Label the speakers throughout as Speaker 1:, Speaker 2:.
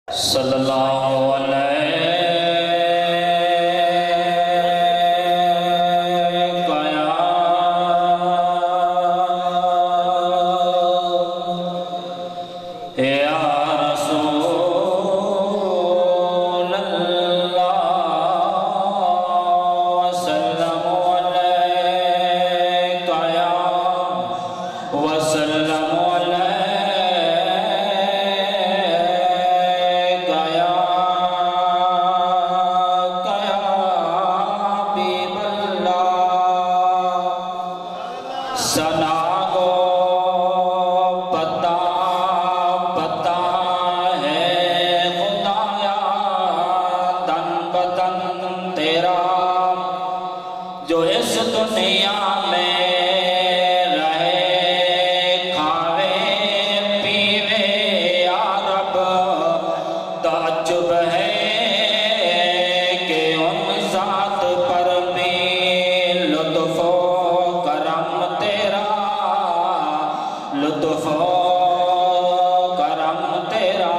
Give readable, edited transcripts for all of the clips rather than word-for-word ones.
Speaker 1: صلی اللہ علیہ جو اس دنیا میں رہے کھاوے پیوے یا رب تعجب ہے کہ ان ذات پر بھی لطف و کرم تیرا لطف و کرم تیرا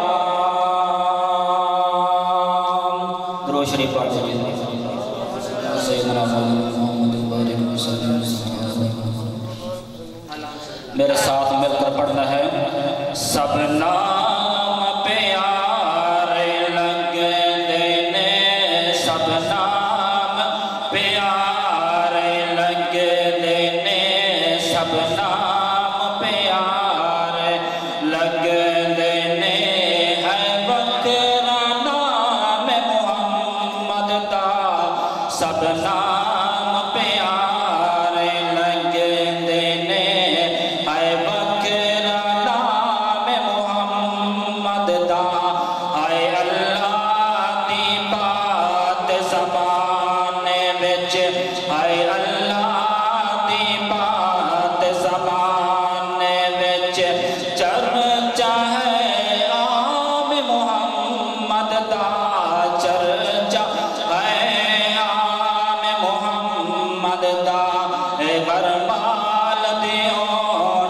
Speaker 1: درود شریف پڑھ لیجیے سیدنا محمد میرے ساتھ مل کر پڑھنا ہے سب نام پیارے لگ دینے سب نام پیارے لگ دینے سب نام پیارے لگ دینے ہے بکرا نام محمد دا سب نام پیارے لگ دینے اے بکرا نام محمد دا اے اللہ دی بات زبان وچ اے اللہ دی بات زبان وچ چرچا ہے عام محمد دا چرچا گرمال دیوں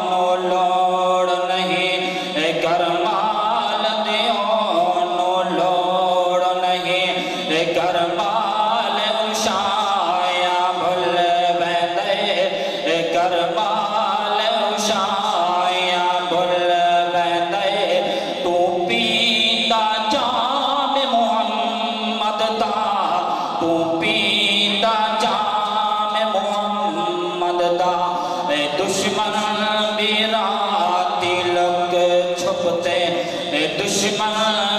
Speaker 1: نو لوڑ نہیں گرمال دیوں نو لوڑ نہیں گرمال اشایا بھل بیندے گرمال اشایا بھل بیندے تو پیتا جام محمد دا تو پیتا جام محمد دا اے دشمن بھی راتی لگ چھپتے اے دشمن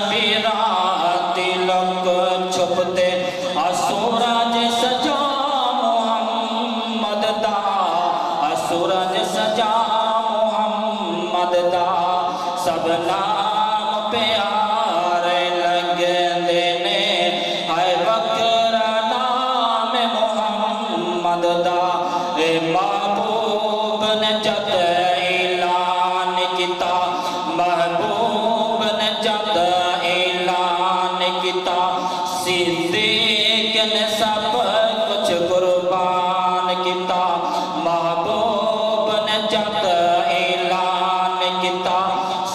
Speaker 1: بھی راتی لگ چھپتے سورج سجا محمد دا سورج سجا محمد دا سب نام پیارے لگ دینے اے بکرا نام محمد دا اے محبوب نے جد اعلان کیتا محبوب نے جد اعلان کیتا صدیق نے سب کچھ قربان کیتا محبوب نے جد اعلان کیتا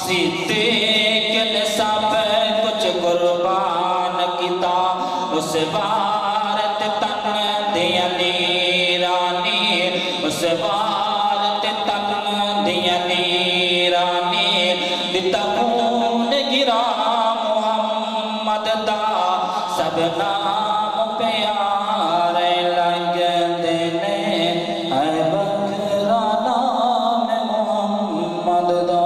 Speaker 1: صدیق نے سب کچھ قربان کیتا اس بارت تن دیا نیرانی اس بارت تن دیا نیرانی بتخون گرا محمد دا سب نام پیارے لگ دینے اے بکرا نام محمد دا